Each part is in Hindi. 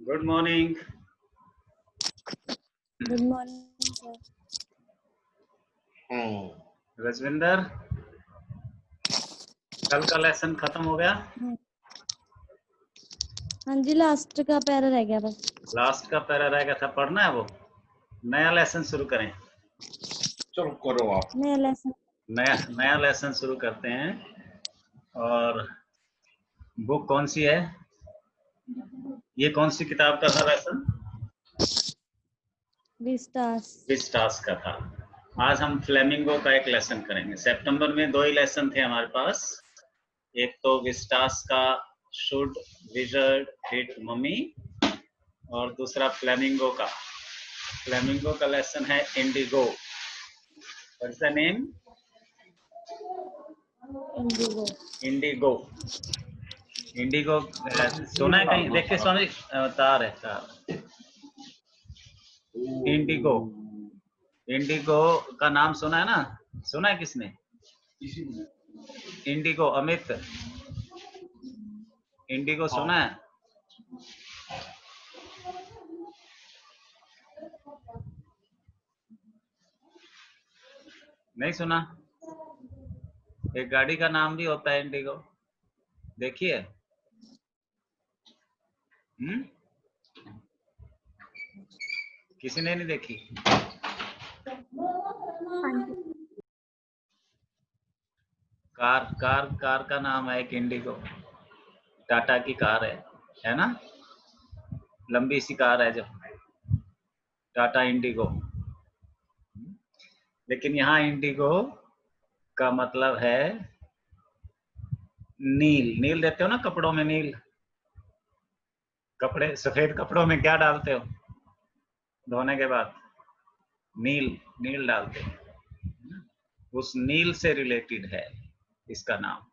Good morning. Good morning sir. Rajwinder, कल का लेसन खत्म हो गया? हाँ जी, लास्ट का पैरा रह गया बस। लास्ट का पैरा रह गया था, पढ़ना है वो। नया लेसन शुरू करें। चलो करो आप। नया लेसन। नया लेसन शुरू करते हैं। और बुक कौन सी है? ये कौन सी किताब का था लेसन? विस्टास का था। आज हम फ्लेमिंगो का एक लेसन करेंगे। सितंबर में 2 ही लेसन थे हमारे पास। एक तो विस्टास का शुड विजर्ड हिट मम्मी, और दूसरा फ्लेमिंगो का। फ्लेमिंगो का लेसन है Indigo. What is the name? Indigo. Indigo. Indigo सुना है कहीं? देखिए स्वामी, तार है तार। इंडिगो, इंडिगो का नाम सुना है ना? सुना है किसने? इंडिगो, अमित, इंडिगो सुना है? नहीं सुना? एक गाड़ी का नाम भी होता है इंडिगो, देखिए। किसी ने नहीं देखी? कार का नाम है एक इंडिगो। टाटा की कार है ना? लंबी सी कार है जो टाटा इंडिगो। लेकिन यहाँ इंडिगो का मतलब है नील। नील देते हो ना कपड़ों में, नील। कपड़े, सफेद कपड़ों में क्या डालते हो धोने के बाद? नील, नील डालते हो। उस नील से रिलेटेड है इसका नाम।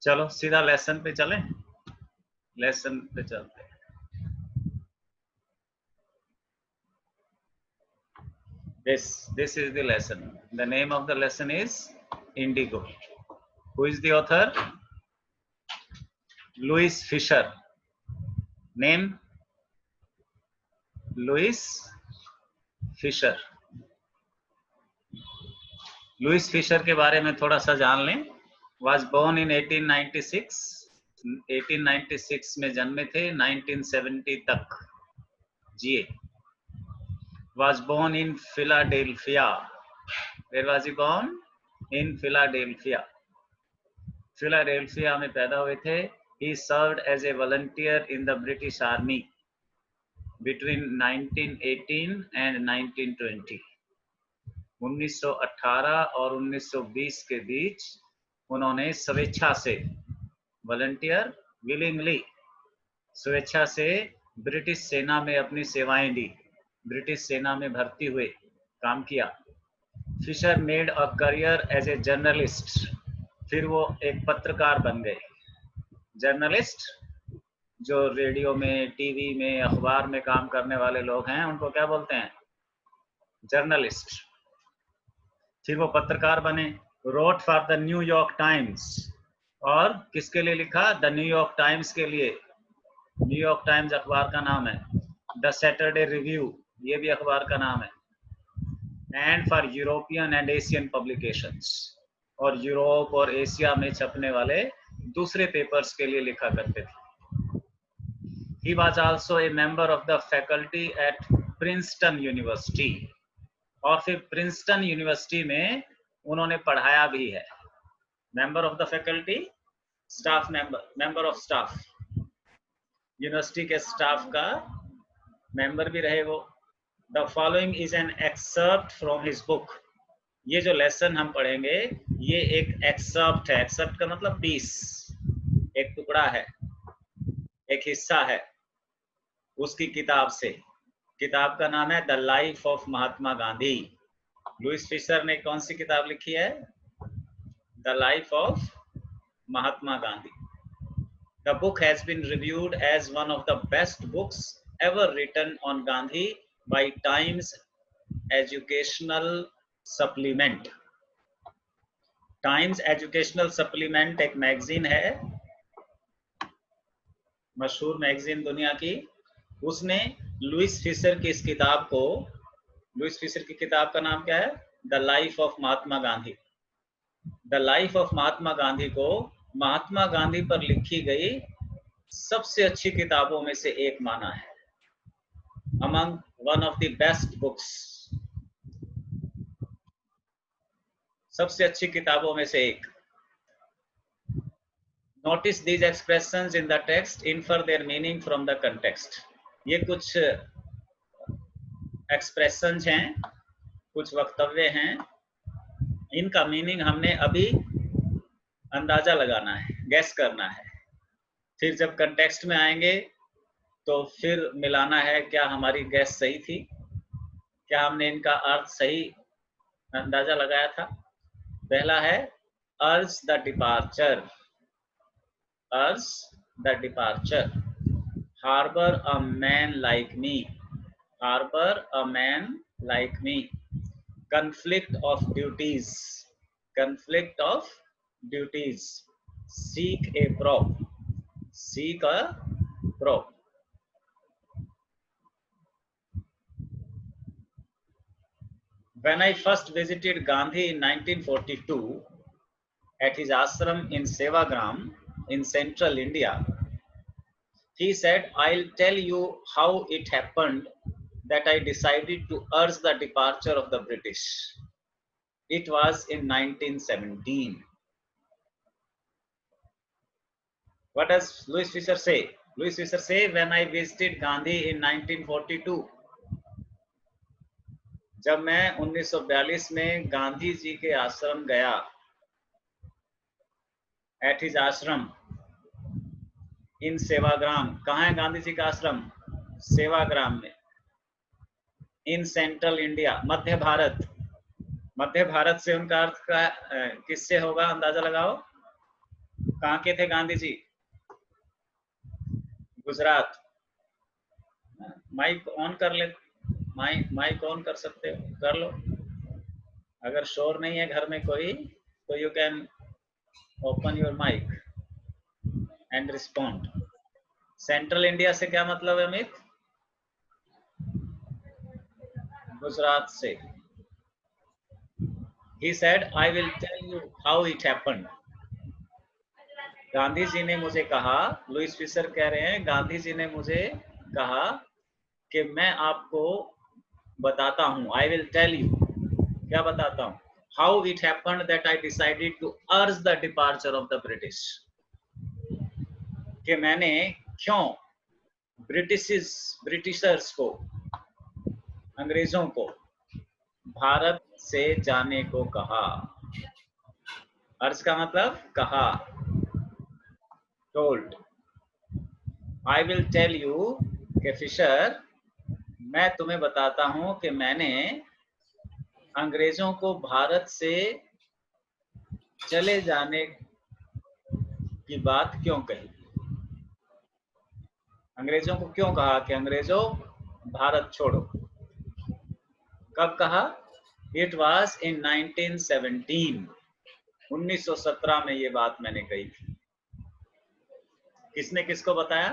चलो सीधा लेसन पे चलें। लेसन पे चलते हैं। This is the lesson. The name of the lesson is Indigo. Who is the author? Louis Fisher. Name? Louis Fisher. Louis Fisher के बारे में थोड़ा सा जान लें। Was born in 1896. 1896 में जन्मे थे, 1970 तक जिए। Was born in Philadelphia. Where was he born? In Philadelphia. Philadelphia में पैदा हुए थे। He served as a volunteer in the British Army between 1918 and 1920. 1918 और 1920 के बीच उन्होंने स्वेच्छा से, वॉलंटियर, विलिंगली, स्वेच्छा से ब्रिटिश सेना में अपनी सेवाएं दी। ब्रिटिश सेना में भर्ती हुए, काम किया। Fisher made a career as a journalist. फिर वो एक पत्रकार बन गए। जर्नलिस्ट जो रेडियो में, टीवी में, अखबार में काम करने वाले लोग हैं, उनको क्या बोलते हैं? जर्नलिस्ट। फिर वो पत्रकार बने। Wrote for the New York Times. और किसके लिए लिखा? द न्यूयॉर्क टाइम्स के लिए। न्यूयॉर्क टाइम्स अखबार का नाम है। द सैटरडे रिव्यू, ये भी अखबार का नाम है। And for European and Asian publications, और यूरोप और एशिया में छपने वाले दूसरे पेपर्स के लिए लिखा करते थे। He was also a member of the faculty at Princeton University. और फिर प्रिंसटन यूनिवर्सिटी में उन्होंने पढ़ाया भी है। Member of the faculty, staff member, member of staff, university के स्टाफ का मेंबर भी रहे वो। The following is an excerpt from his book. ये जो लेसन हम पढ़ेंगे, ये एक एक्सर्प्ट है। एक्सर्प्ट का मतलब पीस, एक टुकड़ा है, एक हिस्सा है उसकी किताब से। किताब का नाम है the life of Mahatma Gandhi. Louis Fisher ने कौन सी किताब लिखी है? The life of Mahatma Gandhi. The book has been reviewed as one of the best books ever written on Gandhi by Times Educational Supplement. Times Educational Supplement एक मैगजीन है मशहूर मैगजीन दुनिया की, उसने लुइस फिशर की इस किताब को, लुइस फिशर की किताब का नाम क्या है? The life of Mahatma Gandhi. The life of Mahatma Gandhi को महात्मा गांधी पर लिखी गई सबसे अच्छी किताबों में से एक माना है, among one of the best books, सबसे अच्छी किताबों में से एक। Notice these expressions in the text, infer their meaning from the context. ये कुछ expressions हैं, कुछ वक्तव्य हैं, इनका मीनिंग हमने अभी अंदाजा लगाना है, गैस करना है, फिर जब कंटेक्स्ट में आएंगे तो फिर मिलाना है क्या हमारी गैस सही थी, क्या हमने इनका अर्थ सही अंदाजा लगाया था। पहला है अर्ज द डिपार्चर, अर्ज the departure, harbor a man like me, harbor a man like me, conflict of duties, conflict of duties, seek a prop, seek a prop. When I first visited Gandhi in 1942 at his ashram in Sevagram in central India, he said, I'll tell you how it happened that I decided to urge the departure of the British. It was in 1917. What does Louis Fisher say? Louis Fisher say, when I visited Gandhi in 1942, जब मैं 1942 में गांधी जी के आश्रम गया, at his ashram in Sevagram, कहाँ है गांधी जी का आश्रम? सेवाग्राम में, इन सेंट्रल इंडिया, मध्य भारत, मध्य भारत से उनका अर्थ का किससे होगा, अंदाजा लगाओ। कहाँ के थे गांधी जी? गुजरात। माइक ऑन कर ले, माइक ऑन कर सकते हो, कर लो। अगर शोर नहीं है घर में कोई तो you can open your mic and respond. Central India से क्या मतलब है अमित? गुजरात से। He said, I will tell you how it happened. Gandhi ji ने मुझे कहा, लुइस फिशर कह रहे हैं, गांधी जी ने मुझे कहा कि मैं आपको बताता हूं, I will tell you, क्या बताता हूं? How it happened that I decided to urge the departure of the British. कि मैंने क्यों ब्रिटिशर्स को, अंग्रेजों को भारत से जाने को कहा। अर्ज का मतलब कहा, told. I will tell you कि फिशर, मैं तुम्हें बताता हूं कि मैंने अंग्रेजों को भारत से चले जाने की बात क्यों कही, अंग्रेजों को क्यों कहा कि अंग्रेजों भारत छोड़ो। कब कहा? इट वॉज इन 1917, 1917 में ये बात मैंने कही थी। किसने किसको बताया?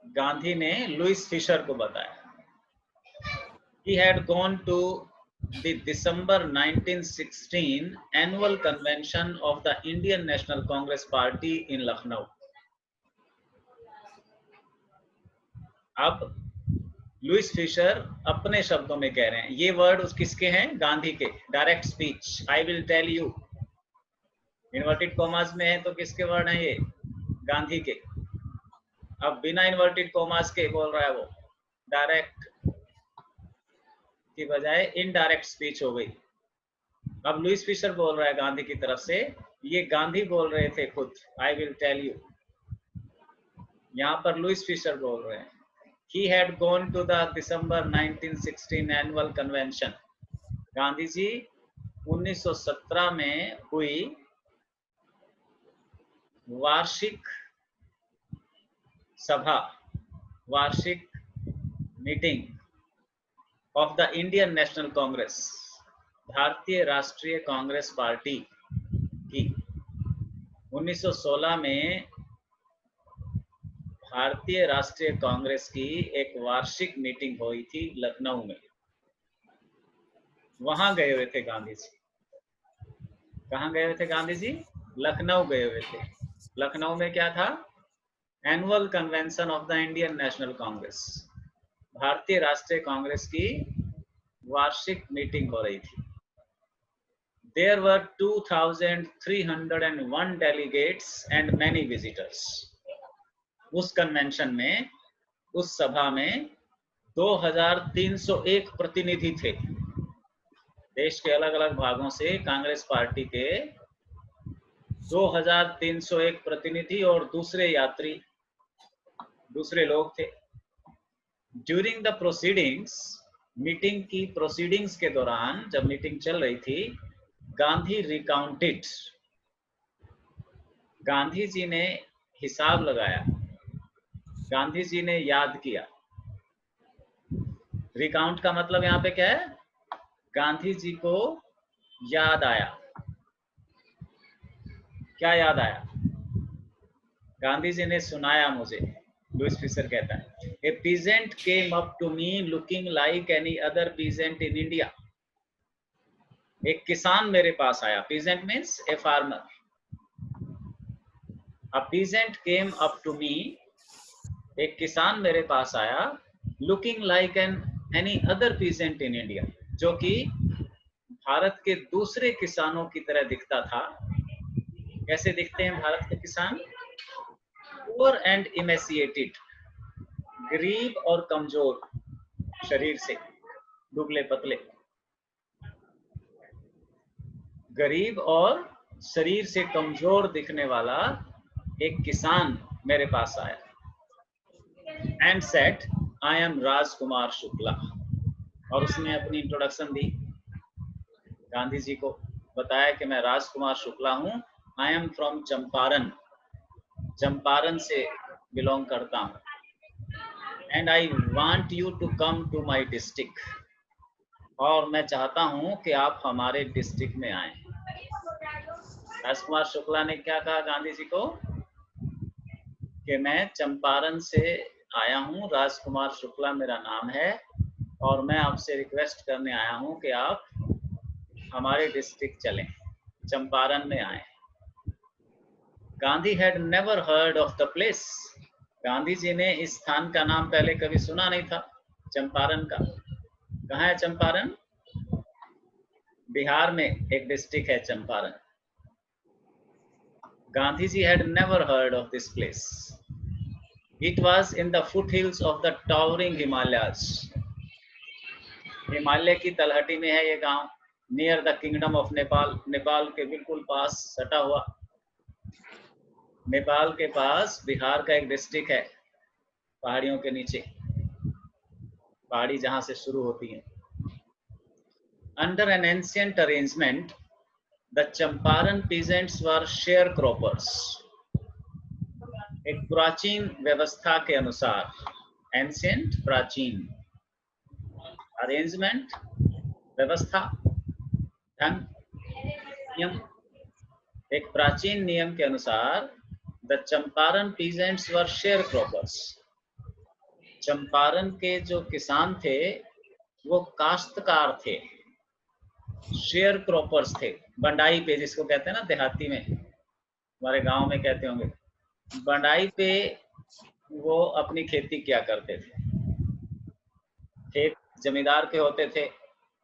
गांधी ने लुइस फिशर को बताया। He had gone to the December 1916 annual convention of the Indian National Congress Party in Lucknow. अब लुइस फिशर अपने शब्दों में कह रहे हैं, ये वर्ड उस किसके हैं? गांधी के। Direct speech, I will tell you, inverted commas में है तो किसके वर्ड हैं ये? गांधी के। अब बिना इन्वर्टेड कॉमास के बोल रहा है वो, डायरेक्ट की बजाय इनडायरेक्ट स्पीच हो गई। अब लुइस फिशर बोल रहा है गांधी की तरफ से, ये गांधी बोल रहे थे खुद, आई विल टेल यू। यहाँ पर लुइस फिशर बोल रहे हैं। He had gone to the December 1916 annual convention. Gandhi ji 1917 में हुई वार्षिक सभा, वार्षिक meeting of the Indian national Congress, भारतीय राष्ट्रीय कांग्रेस पार्टी की। 1916 में भारतीय राष्ट्रीय कांग्रेस की एक वार्षिक मीटिंग हुई थी लखनऊ में। वहां गए हुए थे गांधी जी। कहाँ गए हुए थे गांधी जी? लखनऊ गए हुए थे। लखनऊ में क्या था? Annual convention of the Indian national Congress, भारतीय राष्ट्रीय कांग्रेस की वार्षिक मीटिंग हो रही थी। There were 2,301 delegates and many visitors. उस कन्वेंशन में, उस सभा में 2,301 प्रतिनिधि थे। देश के अलग अलग भागों से कांग्रेस पार्टी के 2,301 प्रतिनिधि और दूसरे यात्री, दूसरे लोग थे। ड्यूरिंग द प्रोसीडिंग्स, मीटिंग की प्रोसीडिंग्स के दौरान, जब मीटिंग चल रही थी, गांधी रिकाउंटेड, गांधी जी ने हिसाब लगाया, गांधी जी ने याद किया। रिकाउंट का मतलब यहाँ पे क्या है? गांधी जी को याद आया। क्या याद आया? गांधी जी ने सुनाया मुझे। लुईस फिशर कहता है, a peasant came up to me looking like any other peasant in India. एक किसान मेरे पास आया। Peasant means a farmer. A peasant came up to me, एक किसान मेरे पास आया, looking like any other peasant in India, जो कि भारत के दूसरे किसानों की तरह दिखता था। कैसे दिखते हैं भारत के किसान? पुअर एंड इमेसिएटेड, गरीब और कमजोर शरीर से, दुबले पतले। गरीब और शरीर से कमजोर दिखने वाला एक किसान मेरे पास आया। And said, I am Rajkumar Shukla. और उसने अपनी इंट्रोडक्शन दी, गांधी जी को बताया कि मैं राजकुमार शुक्ला हूं। I am from Champaran, Champaran से बिलोंग करता हूं। And I want you to come to my district, और मैं चाहता हूं कि आप हमारे डिस्ट्रिक्ट में आए। राजकुमार शुक्ला ने क्या कहा गांधी जी को? कि मैं चंपारण से आया हूं, राजकुमार शुक्ला मेरा नाम है, और मैं आपसे रिक्वेस्ट करने आया हूं कि आप हमारे डिस्ट्रिक्ट चलें, चंपारण में आए। Gandhi had never heard of the place. Gandhi ji ने इस स्थान का नाम पहले कभी सुना नहीं था, चंपारण का। कहाँ है चंपारण? बिहार में एक डिस्ट्रिक्ट है Champaran. Gandhi ji had never heard of this place. It was in the foothills of the towering Himalayas. Himalaya की तलहटी में है ये गांव, near the kingdom of Nepal, Nepal के बिल्कुल पास सटा हुआ। नेपाल के पास बिहार का एक डिस्ट्रिक्ट है, पहाड़ियों के नीचे, पहाड़ी जहां से शुरू होती है। Under an ancient arrangement, the Champaran peasants were sharecroppers. एक प्राचीन व्यवस्था के अनुसार, एंशिएंट प्राचीन, अरेंजमेंट व्यवस्था, ढंग, नियम। एक प्राचीन नियम के अनुसार the Champaran peasants were sharecroppers. Champaran के जो किसान थे वो काश्तकार थे, शेयर क्रॉपर्स थे। बंडाई पे, जिसको कहते हैं ना देहाती में, हमारे गांव में कहते होंगे, बंडाई पे वो अपनी खेती किया करते थे। खेत जमींदार के होते थे,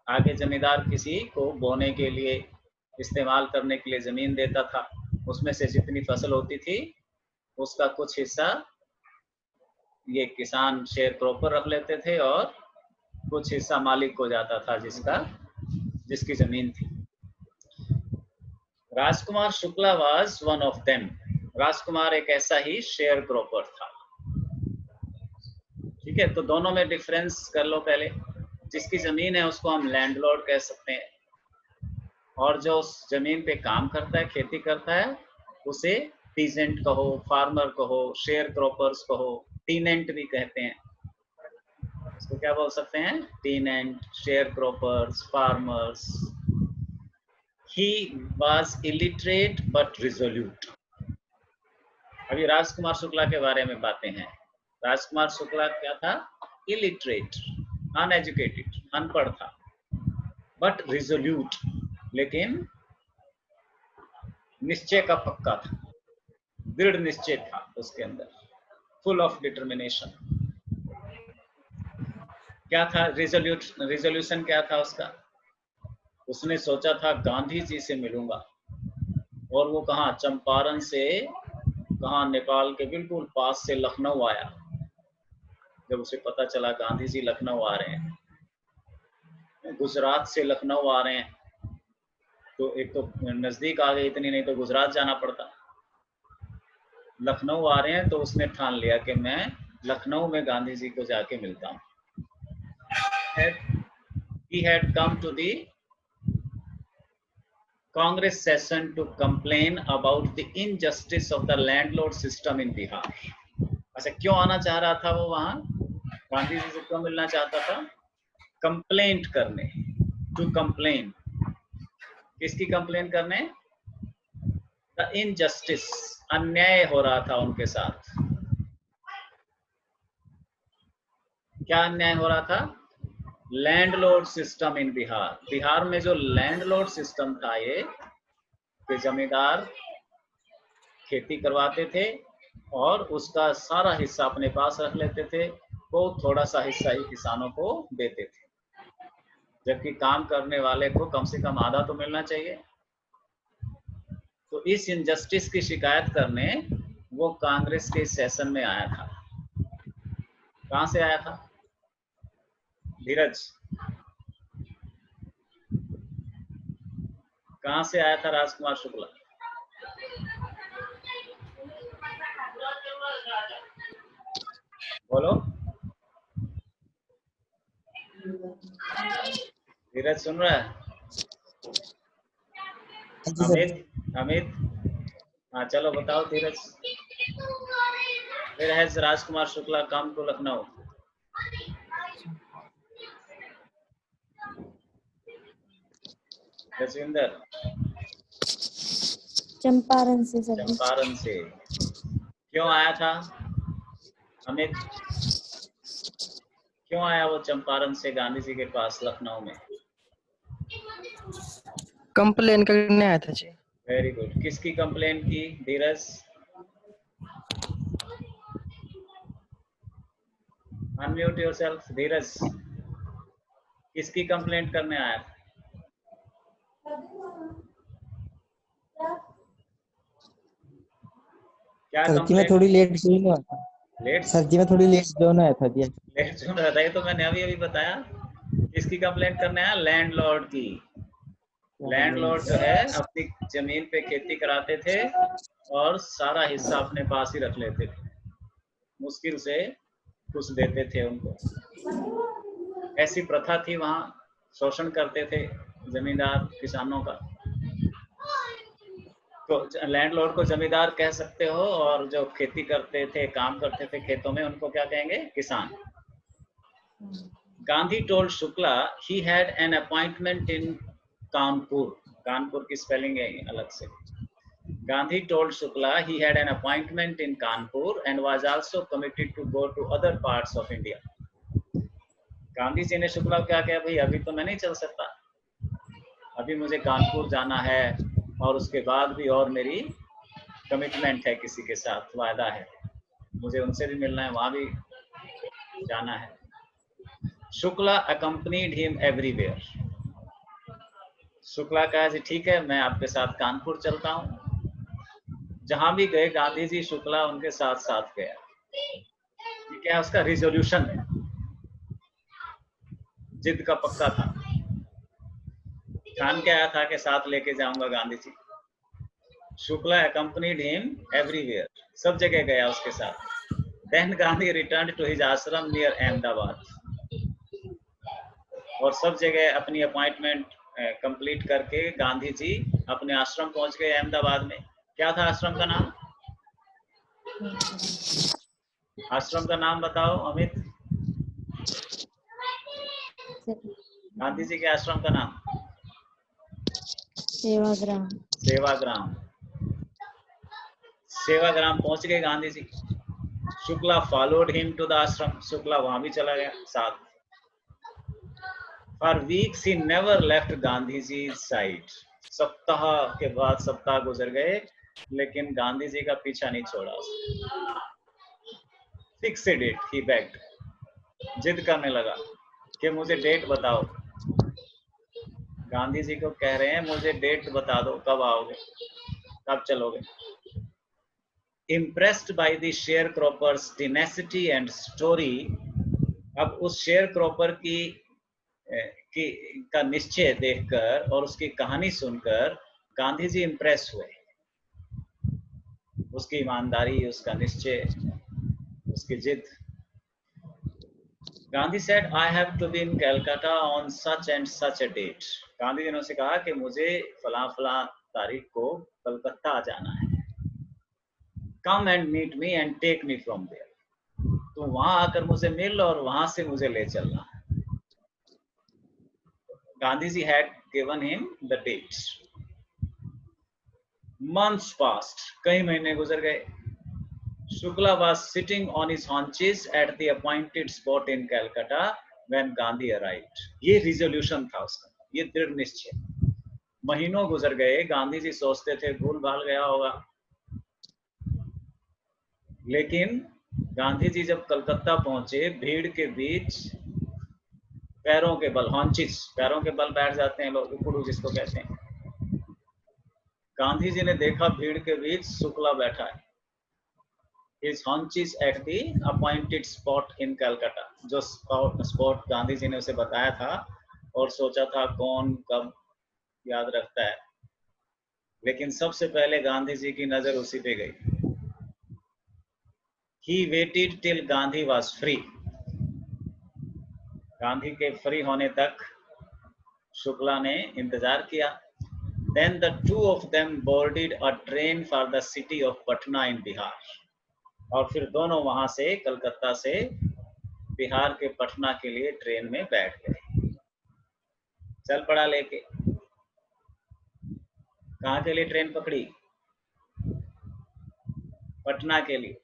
आगे जमींदार किसी को बोने के लिए, इस्तेमाल करने के लिए जमीन देता था। उसमें से जितनी फसल होती थी उसका कुछ हिस्सा ये किसान शेयर क्रॉपर रख लेते थे, और कुछ हिस्सा मालिक को जाता था जिसकी जमीन थी। Rajkumar Shukla was one of them. Rajkumar एक ऐसा ही शेयर क्रॉपर था। ठीक है, तो दोनों में डिफरेंस कर लो पहले। जिसकी जमीन है उसको हम लैंडलॉर्ड कह सकते हैं, और जो उस जमीन पे काम करता है, खेती करता है, उसे पीजेंट कहो, फार्मर कहो, शेयर क्रॉपर्स कहो, टीनेंट भी कहते हैं। इसको क्या बोल सकते हैं? टीनेंट, share croppers, farmers. He was illiterate but resolute. अभी राजकुमार शुक्ला के बारे में बातें हैं। राजकुमार शुक्ला क्या था? इलिटरेट, अनएजुकेटेड, अनपढ़ था, बट रिजोल्यूट, लेकिन निश्चय का पक्का था, दृढ़ निश्चय था उसके अंदर, फुल ऑफ डिटर्मिनेशन। क्या था रिजोल्यूशन क्या था उसका? उसने सोचा था गांधी जी से मिलूंगा, और वो कहाँ, चंपारण से कहाँ, नेपाल के बिल्कुल पास से लखनऊ आया। जब उसे पता चला गांधी जी लखनऊ आ रहे हैं, गुजरात से लखनऊ आ रहे हैं, तो एक तो नजदीक आ गए, इतनी नहीं तो गुजरात जाना पड़ता। लखनऊ आ रहे हैं तो उसने ठान लिया कि मैं लखनऊ में गांधी जी को जाके मिलता हूँ। He had come to the Congress session to complain about the injustice of the landlord system in Bihar. अच्छा, क्यों आना चाह रहा था वो वहां? गांधी जी से क्यों मिलना चाहता था? कंप्लेंट करने, टू कंप्लेन। किसकी कंप्लेन करने? द इनजस्टिस, अन्याय हो रहा था उनके साथ। क्या अन्याय हो रहा था? Landlord system in Bihar. Bihar में जो लैंडलॉर्ड सिस्टम था, ये कि जमींदार खेती करवाते थे और उसका सारा हिस्सा अपने पास रख लेते थे, वो थोड़ा सा हिस्सा ही किसानों को देते थे, जबकि काम करने वाले को कम से कम आधा तो मिलना चाहिए। तो इस इनजस्टिस की शिकायत करने वो कांग्रेस के सेशन में आया था। कहां से आया था धीरज? कहां से आया था राजकुमार शुक्ला? बोलो धीरज, सुन रहा है? अमित, अमित, हाँ चलो बताओ धीरज। Where has Rajkumar Shukla come to Lucknow? Jaswinder? Champaran से सर जी। चंपारण से। क्यों आया था अमित? क्यों आया वो चंपारण से गांधी जी के पास लखनऊ में? कंप्लेन करने आया था जी। Very good. किसकी कंप्लेन की धीरज? अनम्यूट योरसेल्फ धीरज। किसकी कंप्लेंट करने आया? क्या सर जी मैं थोड़ी लेट ज्वाइन हुआ था। लेट? सर जी मैं थोड़ी लेट ज्वाइन आया था जी। लेट सुन रहा था, ये तो मैंने अभी अभी बताया। किसकी कंप्लेंट करने आया? लैंडलॉर्ड की। लैंडलॉर्ड जो है अपनी जमीन पे खेती कराते थे और सारा हिस्सा अपने पास ही रख लेते थे, मुश्किल से कुछ देते थे उनको। ऐसी प्रथा थी वहां, शोषण करते थे जमींदार किसानों का। तो लैंडलॉर्ड को जमींदार कह सकते हो, और जो खेती करते थे, काम करते थे खेतों में, उनको क्या कहेंगे? किसान। Gandhi told Shukla he had an appointment इन कानपुर। कानपुर की स्पेलिंग है अलग से। Gandhi told Shukla he had an appointment in Kanpur and was also committed to go to other parts of India. Gandhi ji ने शुक्ला को क्या कहा? भाई अभी तो मैं नहीं चल सकता, अभी मुझे कानपुर जाना है, और उसके बाद भी और मेरी कमिटमेंट है, किसी के साथ वायदा है, मुझे उनसे भी मिलना है, वहां भी जाना है। Shukla accompanied him everywhere. Shukla कहा जी ठीक है, मैं आपके साथ कानपुर चलता हूँ। जहां भी गए गांधी जी, शुक्ला उनके साथ साथ गया। ये क्या है? उसका रिजोल्यूशन है, जिद का पक्का था। ठान के आया था कि साथ लेके जाऊंगा Gandhi ji. Shukla accompanied him everywhere, सब जगह गया उसके साथ। Then Gandhi returned to his ashram near Ahmedabad, और सब जगह अपनी अपॉइंटमेंट कंप्लीट करके गांधी जी अपने आश्रम पहुंच गए अहमदाबाद में। क्या था आश्रम का नाम? आश्रम का नाम बताओ अमित। गांधी जी के आश्रम का नाम? सेवाग्राम। सेवाग्राम। सेवाग्राम पहुंच गए Gandhi ji. Shukla followed him to the ashram, Shukla वहां भी चला गया साथ। For weeks he never left Gandhi ji side, सप्ताह के बाद सप्ताह गुजर गए लेकिन गांधी जी का पीछा नहीं छोड़ा। फिक्स ए डेट ही बेग्ड, जिद करने लगा कि मुझे डेट बताओ। गांधी जी को कह रहे हैं मुझे डेट बता दो, कब आओगे, कब चलोगे। Impressed by the sharecropper's tenacity and story, अब उस शेयर क्रॉपर का निश्चय देखकर और उसकी कहानी सुनकर गांधी जी इम्प्रेस हुए। उसकी ईमानदारी, उसका निश्चय, उसकी जिद। Gandhi said, I have to be in Calcutta on such and such a date. Gandhi ji ने उसे कहा कि मुझे फला फला तारीख को कलकत्ता जाना है। Come and meet me and take me from there. तो वहां आकर मुझे मिल और वहां से मुझे ले चलना। Gandhi ji had given him the dates. Months passed, कई महीने गुजर गए। Shukla was sitting on his haunches at the appointed spot in Calcutta when Gandhi arrived. ये resolution था उसका, ये दृढ़ निश्चय। महीनों गुजर गए, गांधी जी सोचते थे भूल भाल गया होगा, लेकिन गांधी जी जब कलकत्ता पहुंचे, भीड़ के बीच पैरों के बल, हॉन्चिस, पैरों के बल बैठ जाते हैं लोग, उकुड़ू जिसको कहते हैं। गांधी जी ने देखा भीड़ के बीच शुक्ला बैठा है। His haunches at the appointed spot in Calcutta, जो स्पॉट गांधी जी ने उसे बताया था और सोचा था कौन कब याद रखता है, लेकिन सबसे पहले गांधी जी की नजर उसी पे गई। He waited till Gandhi was free. Gandhi के फ्री होने तक शुक्ला ने इंतजार किया। Then the two of them boarded a train for the city of Patna in Bihar. और फिर दोनों वहां से, कलकत्ता से बिहार के पटना के लिए ट्रेन में बैठ गए। चल पड़ा लेके। कहाँ के लिए ट्रेन पकड़ी? पटना के लिए।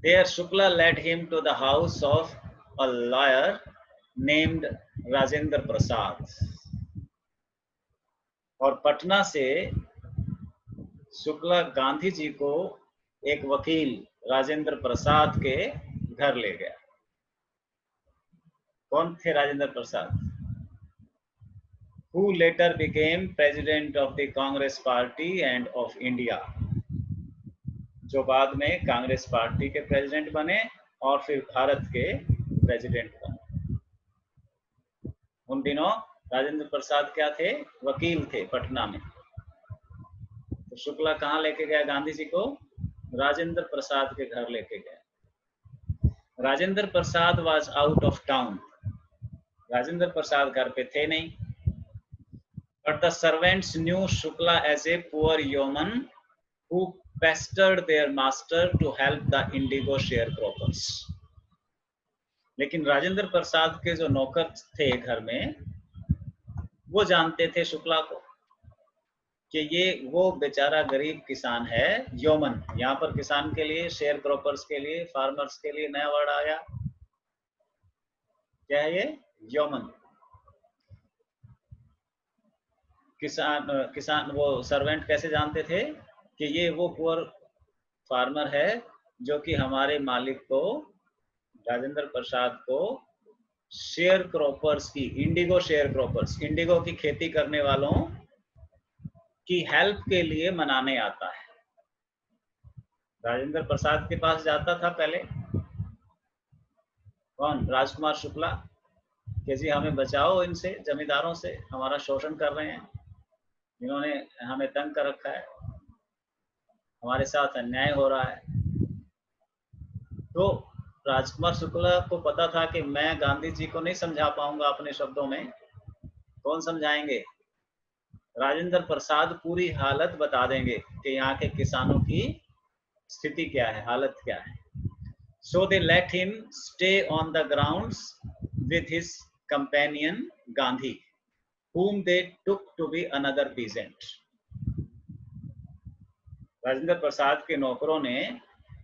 There Shukla led him to the house of a lawyer named Rajendra Prasad. और पटना से शुक्ला गांधी जी को एक वकील राजेंद्र प्रसाद के घर ले गया। कौन थे Rajendra Prasad? Who later became president of the Congress Party and of India. जो बाद में कांग्रेस पार्टी के प्रेसिडेंट बने और फिर भारत के प्रेसिडेंट बने। उन दिनों राजेंद्र प्रसाद क्या थे? वकील थे पटना में। तो शुक्ला कहाँ लेके गया गांधी जी को? राजेंद्र प्रसाद के घर लेके गया। Rajendra Prasad was out of town, Rajendra Prasad घर पे थे नहीं। But the servants knew Shukla as a poor yeoman who pestered their master to help the indigo sharecroppers. लेकिन राजेंद्र प्रसाद के जो नौकर थे घर में, वो जानते थे शुक्ला को कि ये वो बेचारा गरीब किसान है। यौमन, यहाँ पर किसान के लिए, शेयर क्रॉपर्स के लिए, फार्मर्स के लिए नया वर्ड आ गया। क्या है ये? यौमन। किसान वो सर्वेंट कैसे जानते थे कि ये वो पुअर फार्मर है जो कि हमारे मालिक को, राजेंद्र प्रसाद को, शेयर क्रॉपर्स की, इंडिगो शेयर क्रॉपर्स, इंडिगो की खेती करने वालों की हेल्प के लिए मनाने आता है। राजेंद्र प्रसाद के पास जाता था पहले कौन? राजकुमार शुक्ला, कि जी हमें बचाओ इनसे, जमींदारों से, हमारा शोषण कर रहे हैं, इन्होंने हमें तंग कर रखा है, हमारे साथ अन्याय हो रहा है। तो राजकुमार शुक्ला को पता था कि मैं गांधी जी को नहीं समझा पाऊंगा अपने शब्दों में। कौन समझाएंगे? राजेंद्र प्रसाद पूरी हालत बता देंगे कि यहाँ के किसानों की स्थिति क्या है, हालत क्या है। So they let him stay on the grounds with his companion Gandhi, whom they took to be another peasant. Rajendra Prasad के नौकरों ने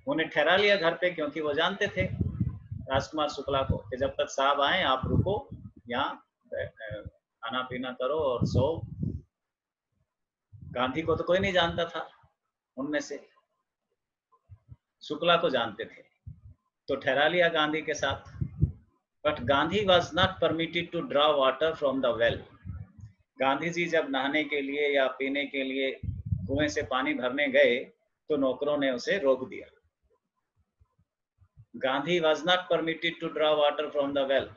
उन्हें ठहरा लिया घर पे, क्योंकि वो जानते थे राजकुमार शुक्ला को कि जब तक साहब आए आप रुको, यहाँ खाना पीना करो और सो। गांधी को तो कोई नहीं जानता था उनमें से, शुक्ला को जानते थे, तो ठहरा लिया गांधी के साथ। But Gandhi was not permitted to draw water from the well. Gandhi ji जब नहाने के लिए या पीने के लिए कुएं से पानी भरने गए तो नौकरों ने उसे रोक दिया। Gandhi was not permitted to draw water from the well.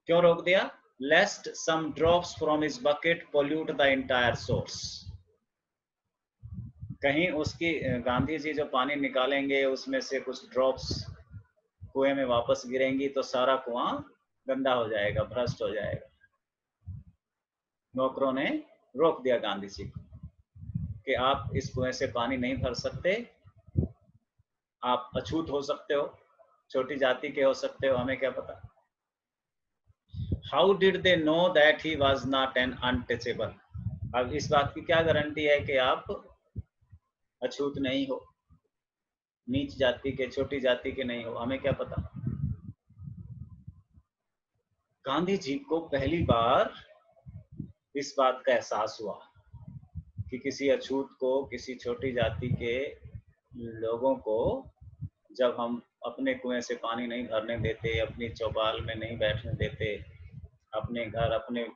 क्यों रोक दिया? Lest some drops from his bucket pollute the entire source. कहीं उसकी गांधी जी जो पानी निकालेंगे उसमें से कुछ ड्रॉप्स कुएं में वापस गिरेंगी तो सारा कुआं गंदा हो जाएगा, भ्रष्ट हो जाएगा। नौकरों ने रोक दिया गांधी जी को कि आप इस कुएं से पानी नहीं भर सकते, आप अछूत हो सकते हो, छोटी जाति के हो सकते हो, हमें क्या पता। How did they know that he was not an untouchable. अब इस बात की क्या गारंटी है कि आप अछूत नहीं हो, नीच जाति के, छोटी जाति के नहीं हो, हमें क्या पता। गांधी जी को पहली बार इस बात का एहसास हुआ कि किसी अछूत को, किसी छोटी जाति के लोगों को जब हम अपने कुएं से पानी नहीं भरने देते, अपनी चौपाल में नहीं बैठने देते, अपने घर, अपने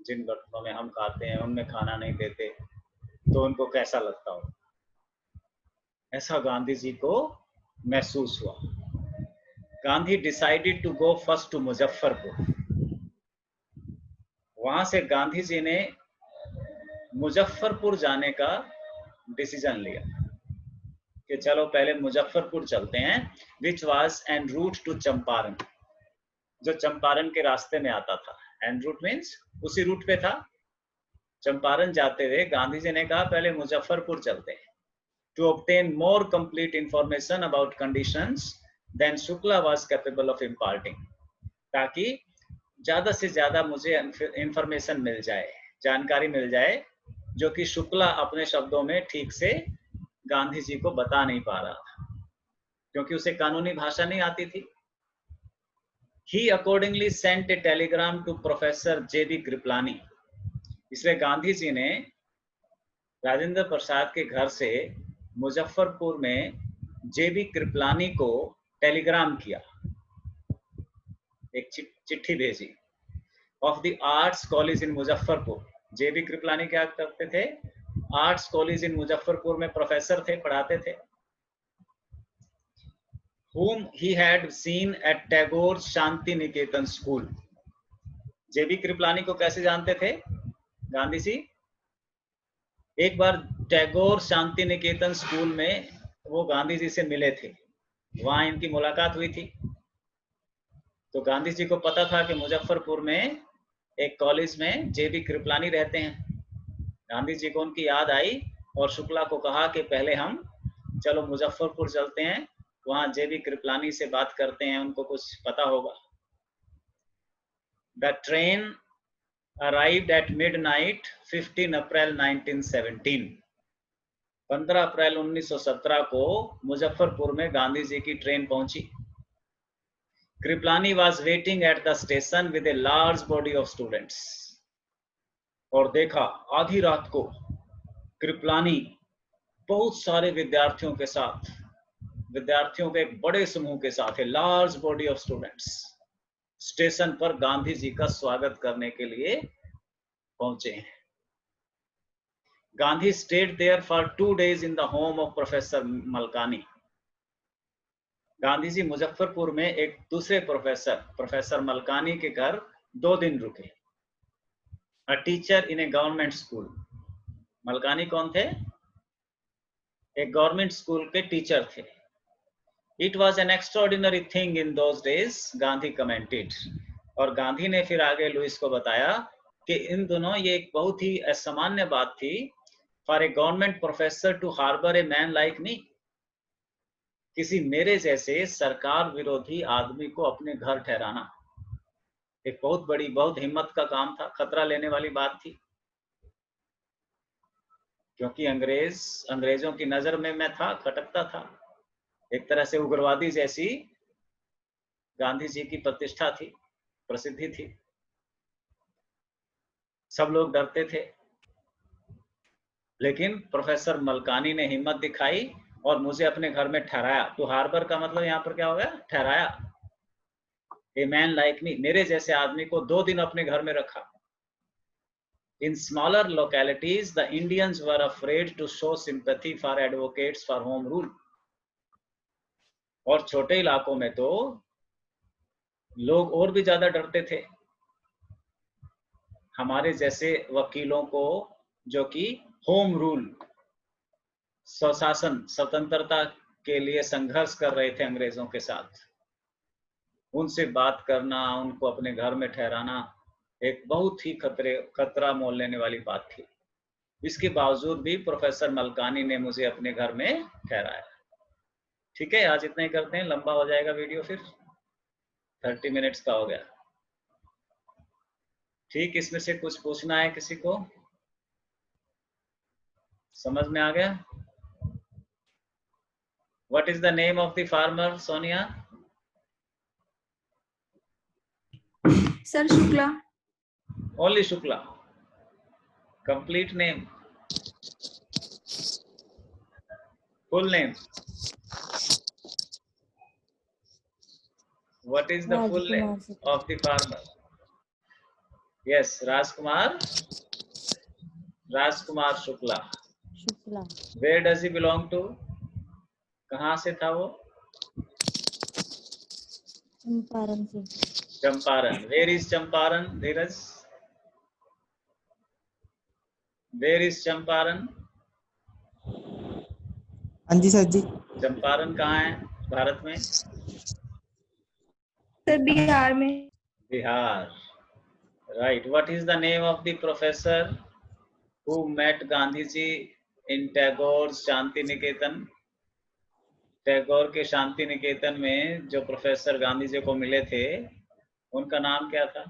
जिन बर्तनों में हम खाते हैं उनमें खाना नहीं देते, तो उनको कैसा लगता हो। ऐसा गांधी जी को महसूस हुआ। Gandhi decided to go first to Muzaffarpur. वहां से गांधी जी ने मुजफ्फरपुर जाने का डिसीजन लिया कि चलो पहले मुजफ्फरपुर चलते हैं, which was en route to Champaran, जो चंपारण के रास्ते में आता था। एन रूट मीन्स उसी रूट पे था। चंपारण जाते हुए गांधी जी ने कहा पहले मुजफ्फरपुर चलते हैं, to obtain more complete information about conditions than Shukla was capable of imparting, ताकि ज्यादा से ज्यादा मुझे इंफॉर्मेशन मिल जाए, जानकारी मिल जाए, जो कि शुक्ला अपने शब्दों में ठीक से गांधी जी को बता नहीं पा रहा था, क्योंकि उसे कानूनी भाषा नहीं आती थी। He accordingly sent a telegram to Professor J.B. Kriplani। इसलिए गांधी जी ने राजेंद्र प्रसाद के घर से मुजफ्फरपुर में जेबी कृपलानी को टेलीग्राम किया, एक चिट्ठी भेजी। Of the arts college in Muzaffarpur. JB Kripalani क्या करते थे? आर्ट्स कॉलेज इन मुजफ्फरपुर में प्रोफेसर थे, पढ़ाते थे। whom he had seen at Tagore Shanti Niketan school. JB Kripalani को कैसे जानते थे गांधी जी? एक बार टैगोर शांति निकेतन स्कूल में वो गांधी जी से मिले थे, वहां इनकी मुलाकात हुई थी। तो गांधी जी को पता था कि मुजफ्फरपुर में एक कॉलेज में जेबी कृपलानी रहते हैं। गांधी जी को उनकी याद आई और शुक्ला को कहा कि पहले हम चलो मुजफ्फरपुर चलते हैं, वहां जेबी कृपलानी से बात करते हैं, उनको कुछ पता होगा। The train arrived at midnight 15 अप्रैल 1917। 15 अप्रैल 1917 को मुजफ्फरपुर में गांधी जी की ट्रेन पहुंची। Kripalani was waiting at the station with a large body of students। और देखा आधी रात को कृपलानी बहुत सारे विद्यार्थियों के साथ, विद्यार्थियों के एक बड़े समूह के साथ, a large body of students, station पर गांधी जी का स्वागत करने के लिए पहुंचे हैं। Gandhi stayed there for 2 days in the home of professor Malkani. Gandhi ji Muzaffarpur में एक दूसरे प्रोफेसर मलकानी के घर 2 दिन रुके। A teacher in A government school. Malkani कौन थे? एक गवर्नमेंट स्कूल के टीचर थे। It was an extraordinary thing in those days, Gandhi commented। और गांधी ने फिर आगे लुइस को बताया कि इन दोनों ये एक बहुत ही असामान्य बात थी, for a government professor to harbor a man like me। किसी मेरे जैसे सरकार विरोधी आदमी को अपने घर ठहराना एक बहुत बड़ी, बहुत हिम्मत का काम था, खतरा लेने वाली बात थी। क्योंकि अंग्रेजों की नजर में मैं था, खटकता था, एक तरह से उग्रवादी जैसी गांधी जी की प्रतिष्ठा थी, प्रसिद्धि थी, सब लोग डरते थे। लेकिन प्रोफेसर मलकानी ने हिम्मत दिखाई और मुझे अपने घर में ठहराया। तो हार्बर का मतलब यहाँ पर क्या हो गया? ठहराया। ए मैन लाइक मी, मेरे जैसे आदमी को 2 दिन अपने घर में रखा। In smaller localities, the Indians were afraid to show sympathy for advocates for home rule. और छोटे इलाकों में तो लोग और भी ज्यादा डरते थे हमारे जैसे वकीलों को, जो कि होम रूल, स्वशासन, स्वतंत्रता के लिए संघर्ष कर रहे थे अंग्रेजों के साथ। उनसे बात करना, उनको अपने घर में ठहराना एक बहुत ही खतरा मोल लेने वाली बात थी। इसके बावजूद भी प्रोफेसर मलकानी ने मुझे अपने घर में ठहराया। ठीक है, आज इतना ही करते हैं, लंबा हो जाएगा वीडियो फिर, 30 मिनट्स का हो गया। ठीक, इसमें से कुछ पूछना है किसी को? समझ में आ गया? What is the name of the farmer, Sonia? Sir Shukla. Only Shukla. Complete name. Full name. What is the full name of the farmer? Yes, Rajkumar Shukla. Shukla. Where does he belong to? कहाँ से था वो? चंपारण से। Champaran. Where is Champaran, Dheeraj? Where is Champaran? हाँ जी सर जी। चंपारण कहाँ है भारत में? सर बिहार में। Bihar. Right. What is the name of the professor who met Gandhi ji in Tagore's Shanti Niketan? Tagore के शांति निकेतन में जो प्रोफेसर गांधी जी को मिले थे, उनका नाम क्या था?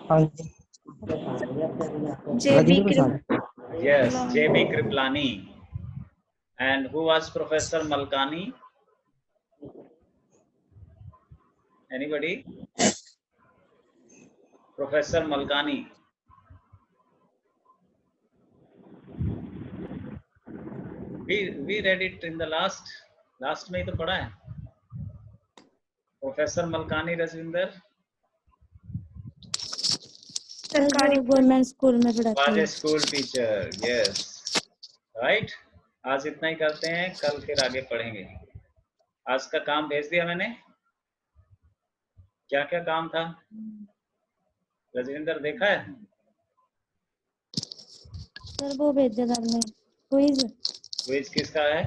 हाँ जी। जेबी Yes, J.B. Kriplani. And who was Professor Malkani? Anybody? Professor Malkani. We read it in the last में ही तो पढ़ा है। प्रोफेसर मलकानी रजविंदर सरकारी गवर्नमेंट स्कूल में पढ़ाते हैं। School teacher, yes right. आज इतना ही करते हैं, कल फिर आगे पढ़ेंगे। आज का काम भेज दिया मैंने। क्या क्या काम था रजविंदर, देखा है? सर वो भेजा था आपने, क्विज। क्विज किसका है?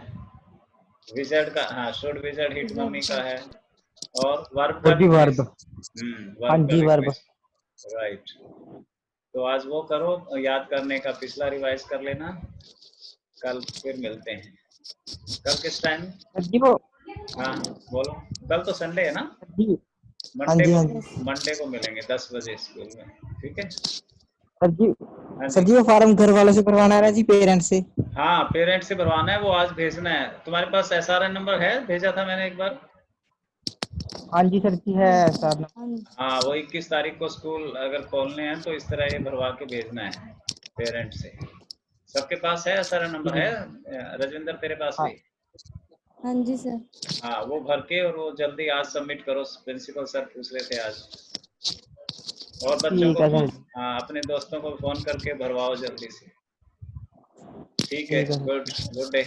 विजर्ड का। हाँ, शुड विजर्ड हिट मम्मी का है। और वर्ब का भी वर्ब। हाँ जी वर्ब। राइट। तो आज वो करो, याद करने का पिछला रिवाइज कर लेना, कल फिर मिलते हैं। कल किस टाइम? जी वो। हाँ बोलो। कल तो संडे है ना? जी। मंडे को मिलेंगे 10 बजे स्कूल में, ठीक है? सर जी वो फॉर्म घर वालों से भरवाना है जी, पेरेंट्स से। हाँ, पेरेंट्स से भरवाना है, वो आज भेजना है। तुम्हारे पास SRN नंबर है? भेजा था मैंने एक बार। हाँ जी सर जी है सर। हाँ, वो 21 तारीख को स्कूल अगर खोलने हैं तो इस तरह ये भरवा के भेजना है पेरेंट्स से। सबके पास है SRN नंबर? है रजविंदर तेरे पास भी? हाँ जी सर। हाँ, वो भर के और वो जल्दी आज सबमिट करो, प्रिंसिपल सर पूछ रहे थे आज। और बच्चों को हाँ, अपने दोस्तों को फोन करके भरवाओ जल्दी से। ठीक है, गुड डे।